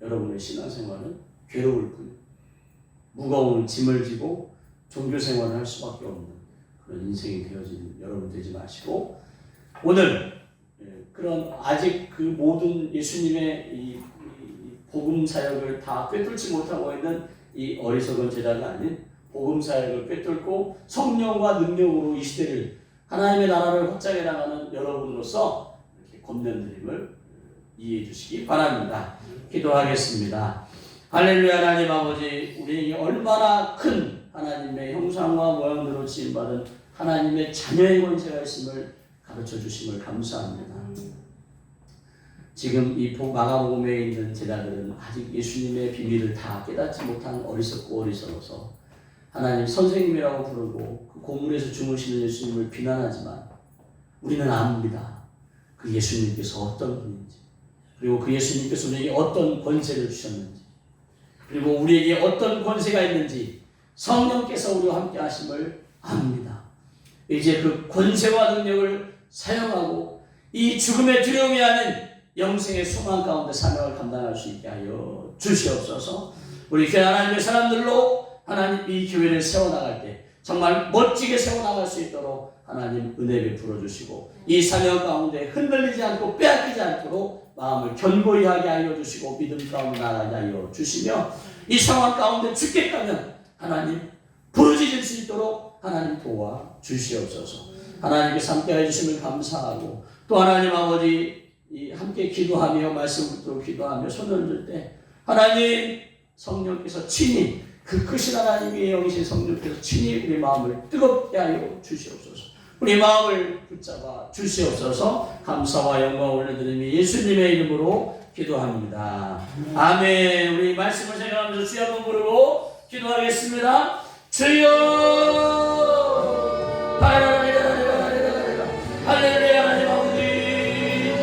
여러분의 신앙생활은 괴로울 뿐입니다. 무거운 짐을 지고 종교생활을 할 수밖에 없는 그런 인생이 되어진 여러분 되지 마시고, 오늘 그런 아직 그 모든 예수님의 이 복음 사역을 다 꿰뚫지 못하고 있는 이 어리석은 제자가 아닌 복음 사역을 꿰뚫고 성령과 능력으로 이 시대를, 하나님의 나라를 확장해 나가는 여러분으로서 이렇게 권면드림을 이해해 주시기 바랍니다. 기도하겠습니다. 할렐루야. 하나님 아버지, 우리에게 얼마나 큰 하나님의 형상과 모양대로 지음받은 하나님의 자녀의 권세가 있음을 가르쳐 주심을 감사합니다. 지금 이 마가복음에 있는 제자들은 아직 예수님의 비밀을 다 깨닫지 못한 어리석고 어리석어서 하나님 선생님이라고 부르고 그 고문에서 주무시는 예수님을 비난하지만, 우리는 압니다. 그 예수님께서 어떤 분인지, 그리고 그 예수님께서 우리에게 어떤 권세를 주셨는지, 그리고 우리에게 어떤 권세가 있는지 성령께서 우리와 함께 하심을 압니다. 이제 그 권세와 능력을 사용하고 이 죽음의 두려움이 아닌 영생의 소망 가운데 사명을 감당할 수 있게 하여 주시옵소서. 우리 교회 하나님의 사람들로 하나님 이 교회를 세워나갈 때 정말 멋지게 세워나갈 수 있도록 하나님 은혜 베풀어 주시고 이 사명 가운데 흔들리지 않고 빼앗기지 않도록 마음을 견고히 하게 하여 주시고 믿음 가운데 나가게 하여 주시며 이 상황 가운데 죽겠다면 하나님 부르짖을 수 있도록 하나님 도와 주시옵소서. 하나님께서 함께 해주시면 감사하고 또 하나님 아버지 함께 기도하며 말씀 붙들고 기도하며 손을 들 때 하나님 성령께서 친히 그 크신 하나님의 영이신 성령께서 친히 우리 마음을 뜨겁게 하여 주시옵소서. 우리 마음을 붙잡아 주시옵소서. 감사와 영광 올려드리며 예수님의 이름으로 기도합니다. 아멘. 우리 말씀을 생각하면서 주여 한번 부르고 기도하겠습니다. 주여 할렐루야. 하나님 아버지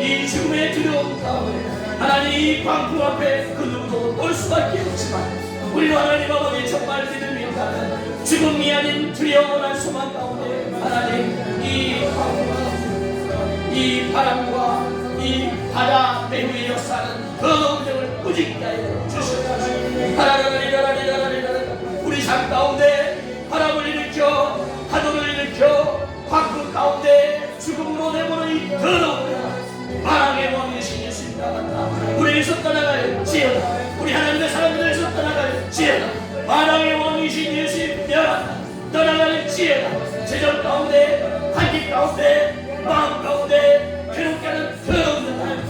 이 죽음의 두려움 가운데 하나님 이 광풍 앞에 그 누구도 올 수밖에 없지만 우리 하나님 아버지 정말 믿음이 가는 죽음이 아닌 두려워한 소망 가운데 하나님 이 광풍과 이 바람과 이 바다 배후의 역사는 그 능력을 꾸짖게 하여 주시옵소서. 우리 삶 가운데 바람을 일으켜 파도를 일으켜 광풍 가운데 죽음으로 내보는 이 더러운 바람의 왕이신 예수님 나간다. 우리에게서 떠나갈지어다. 우리 하나님의 사람들에서 떠나갈지어다. 바람의 왕이신 예수님 나간다. 떠나갈지어다. 재정 가운데 한기 가운데 마음 가운데 괴롭게 하는 더러운 하나님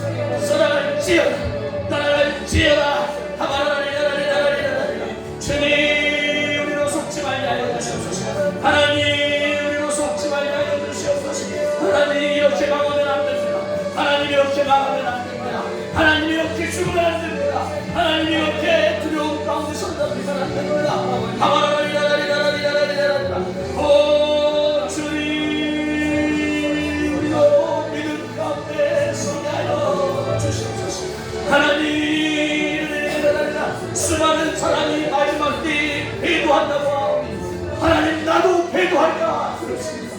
떠나갈지어다. 떠나갈지어다. 주님 우리로 속지 말게 하여 주시옵소서. 하나님 우리로 속지 말게 하여 주시옵소서. 하나님 이렇게 망하면 안 됩니다. 하나님 이렇게 망하면 안 됩니다. 하나님 이렇게 죽으면 안 됩니다. 하나님 이렇게 두려움 가운데 손잡히면 안 됩니다. 오 주님 우리로 믿음 가운데 서게 하여 주시옵소서. 하나님 수많은 사람이 마지막 때에 배도한다고 하오니 하나님 나도 배도할까 그렇습니다.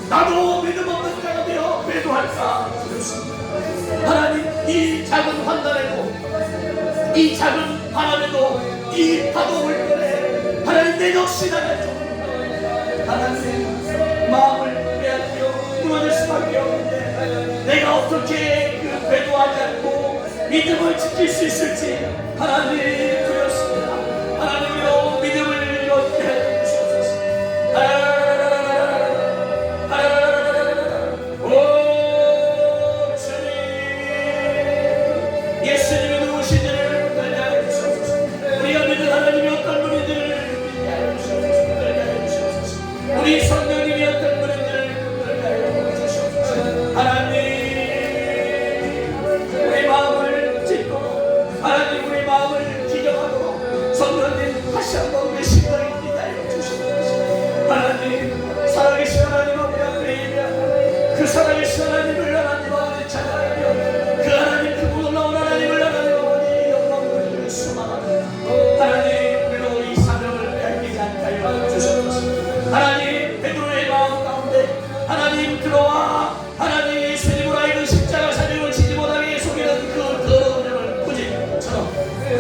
나도 믿음 없는 자가 되어 배도할까 그렇습니다. 하나님 이 작은 환난에도 이 작은 바람에도 이 파도 물결에 하나님 내 역시 나갈 정도로 하나님 마음을 빼앗겨 무너질 수밖에 없는데 내가 어떻게 그 배도하지 않고 믿음을 지킬 수 있을지 하나님 두렵습니다. 하나님으로 믿음을 이렇게 해주시옵소서. 오 주님 예수님이 누구신지를 믿게 하여 주시옵소서. 우리가 믿는 하나님이 어떤 분인지를 믿게 하여 주시옵소서. 믿게 하여 주시옵소서. 우리 성령님이 어떤 분인지를 믿게 하여 주시옵소서. 하나님 우리 마음을 찢고 하나님 우리 마음을 기경하고 성령님 다시 한번 우리 심령이 뛰게 하여 주시옵소서. 하나님 살아계신 하나님 아버지 앞에 예배하고 그 살아계신 하나님을 하나님 아버지 찬양하며 그 하나님 그 놀라운 하나님을 하나님 아버지 영광을 수만하며 하나님 우리로 이 사명을 빼앗기지 않게 하여 주시옵소서. 하나님 베드로의 마음 가운데 하나님 들어와 하나님 예수님으로 하여금 십자가 사명을 지지 못하게 속이는 그 더러운 영을 꾸짖는 것처럼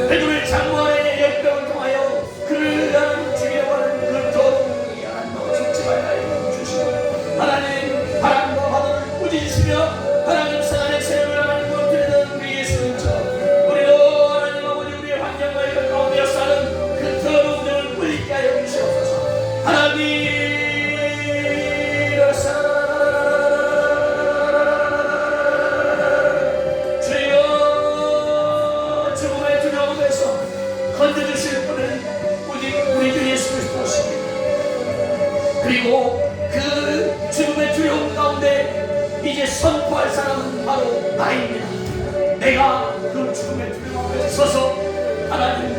베드로의 장관의 역병을 통하여 그를 하나님 죽이려고 하는 그 더러운 영이 하나님 죽지 말라 하여 주시고 하나님 바람과 바다를 꾸짖으시며 하나님 사단의 세력을 하나님 무너뜨리는 우리 예수님처럼 우리도 하나님 아버지 우리의 환경과 이런 가운데 사는 그 더러운 영을 꾸짖게 하여 주시옵소서. 하나님 건져주실 분은 우리 주 예수 그리스도십니다. 그리고 그 죽음의 두려움 가운데 이제 선포할 사람은 바로 나입니다. 내가 그 죽음의 두려움 앞에 서서 하나님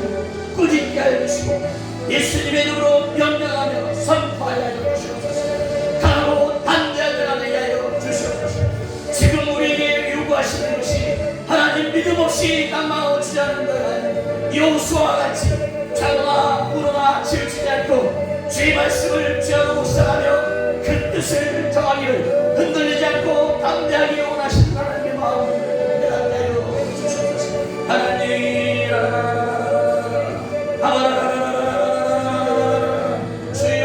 꾸짖게 하여 주시고 예수님의 이름으로 명령하며 선포하여 하여 주시옵소서. 강하고 담대하게 하게 하여 주시옵소서. 지금 우리에게 요구하시는 것이 하나님 믿음 없이 낭망하고 주저하는 것은 여호수아와 같이 장어나 물어나 치우치지 않고 주의 말씀을 쥐어놓고 시작하며 그 뜻을 정하기를 흔들리지 않고 담대하게 원하시는 하나님의 마음을 깨닫게 하여 주시옵소서. 하나님 주여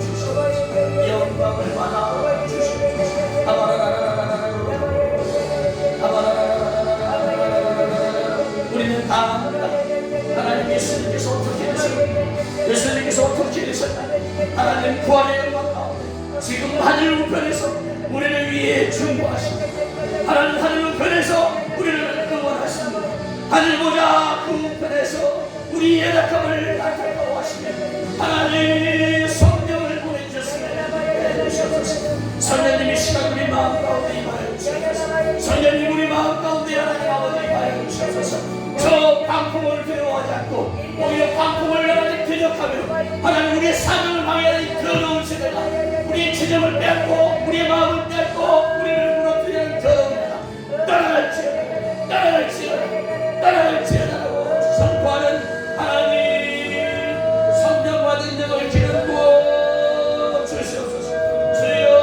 주시옵소서. 영광을 받아 주시옵소서. 우리는 다 압니다. 하나님 예수님께서 어떻게 되셨나? 예수님께서 어떻게 되셨나? 하나님 부활의 영광 가운데 지금 하늘 우편에서 우리를 위해 중보하시고 하나님 하늘 우편에서 우리를 응원하십니다. 하늘 보자 그 우편에서 우리 연약함을 안타까워하시며 하나님 성령을 보내주셨습니다. 성령님이 시간 우리 마음 가운데 임하여 주셔서 성령님 우리 마음 가운데 하나님 아버지 임하여 주셔서 저 방풍을 두려워하지 않고 오히려 방풍을 하나님 대적하며 하나님 우리의 사명을 방해하는 더러운 세대가 우리의 지점을 빼앗고 우리의 마음을 빼앗고 우리를 무너뜨리는 더러운 세대가 따라갈지어다 선포하는 하나님 성령 받은 영을 기름 부어 주시옵소서. 주여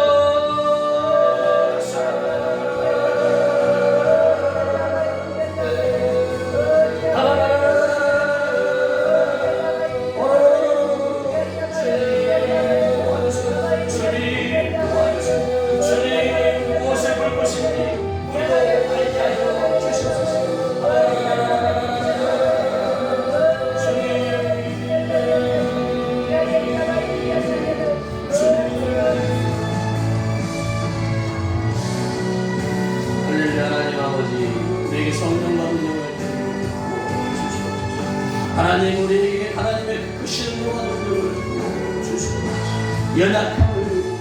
하나님 우리에게 하나님의 그 크신 영원한 능력을 주시옵소서. 연약함을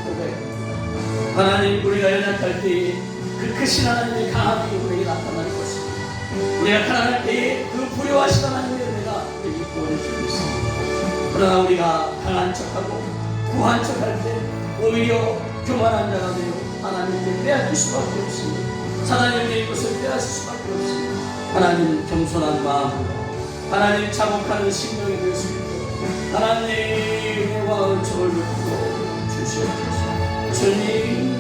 고백합니다. 하나님 우리가 연약할 때에 그 크신 하나님의 강함이 우리에게 나타날 것입니다. 우리가 가난할 때에 그 부여하신 하나님의 은혜가 우리에게 구원해주고 있습니다. 그러나 우리가 강한 척하고 구한 척할 때 오히려 교만한 자가 되어 하나님께 빼앗길 수밖에 없습니다. 하나님의 이것을 빼앗을 수밖에 없습니다. 하나님 겸손한 마음으로 하나님 자복하는 심령이 될 수 있도록 하나님의 영광을 저를 베풀어 주시옵소서. 주님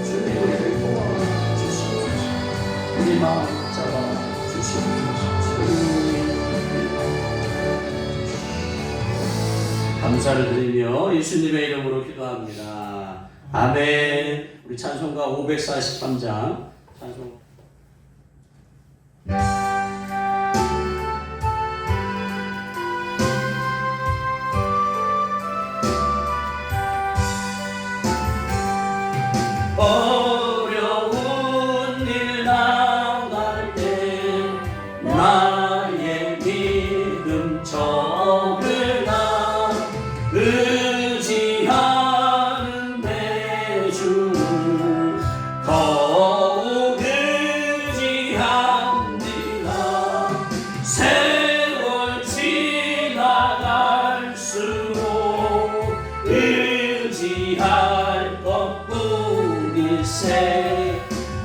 우리를 도와주시옵소서. 우리 마음 잡아 주시옵소서. 감사를 드리며 예수님의 이름으로 기도합니다. 아멘. 우리 찬송가 543장 찬송 어려운 일 나갈 때 나의 믿음 적으나 의지하는 내 주 더욱 의지합니다. 세월 지나갈수록 의지할 것뿐일세.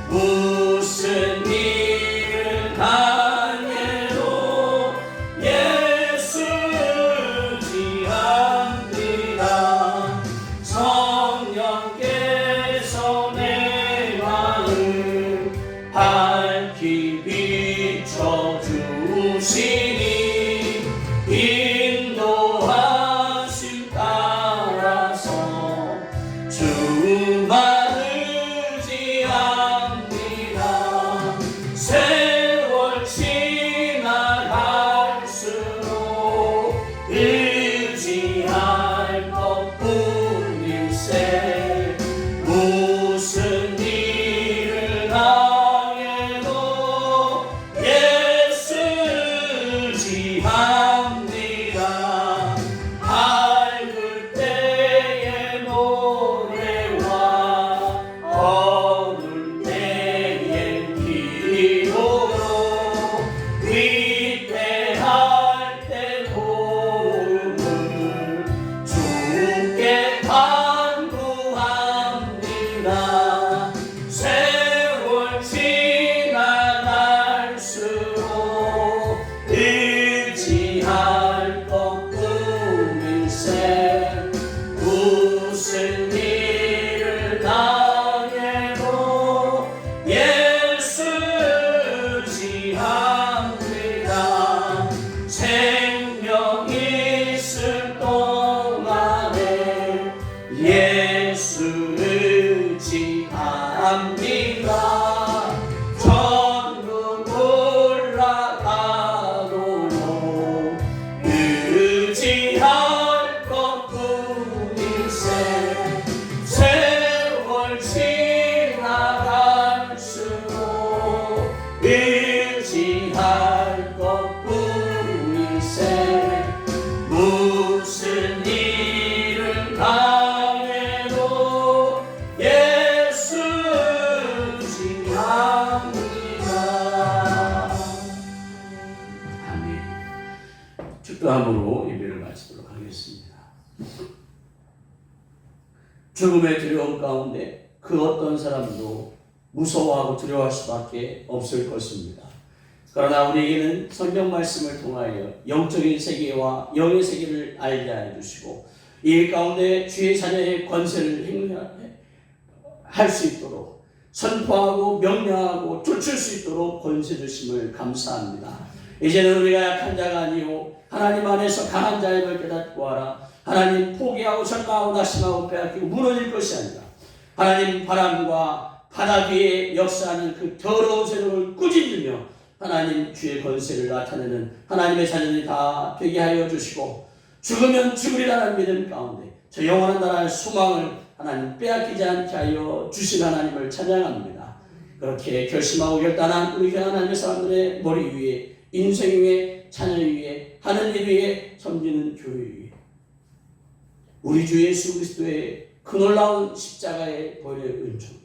무슨 일을 당해도 예수 의지합니다. 성령께서 내 마음 밝히 비춰주시니 인도하심 따라서 주만 의지 기도함으로 예배를 마치도록 하겠습니다. 죽음의 두려움 가운데 그 어떤 사람도 무서워하고 두려워할 수밖에 없을 것입니다. 그러나 우리에게는 성경 말씀을 통하여 영적인 세계와 영의 세계를 알게 해주시고 이 가운데 주의 자녀의 권세를 행할 수 있도록 선포하고 명령하고 쫓을 수 있도록 권세 주심을 감사합니다. 이제는 우리가 약한 자가 아니오 하나님 안에서 강한 자임을 깨닫고 하라. 하나님 포기하고 절망하고 낙심하고 빼앗기고 무너질 것이 아니라 하나님 바람과 바다 위에 역사하는 그 더러운 세력을 꾸짖으며 하나님 주의 권세를 나타내는 하나님의 자녀들이 다 되게 하여 주시고 죽으면 죽으리라는 믿음 가운데 저 영원한 나라의 소망을 하나님 빼앗기지 않게 하여 주신 하나님을 찬양합니다. 그렇게 결심하고 결단한 우리 하나님의 사람들의 머리 위에 인생 위에 자녀 위에 하느님 위에 섬기는 교회 위에 우리 주 예수 그리스도의 그 놀라운 십자가의 보혈의 은총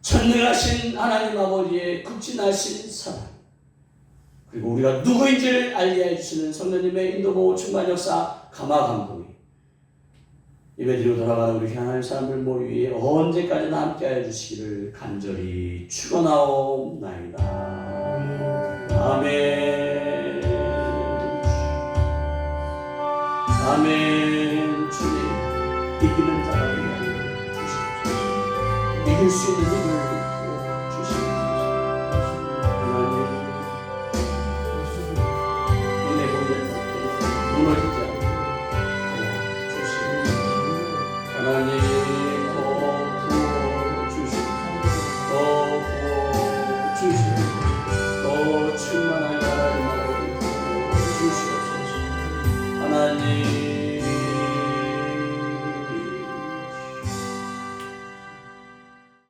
전능하신 하나님 아버지의 극진하신 사랑 그리고 우리가 누구인지를 알게 해주시는 성령님의 인도보호 충만 역사 감화 감동이 예배드리고 돌아가는 우리 하나님 사람들 머리 위에 언제까지나 함께하여 주시기를 간절히 축원하옵나이다. 아멘. 아멘. 주님 이기는 자가 되게 하여 주시옵소서. 이길 수 있는 힘을 주시옵소서. 하나님 은혜 보이는 때 무너지지 않게 도와주시옵소서. 하나님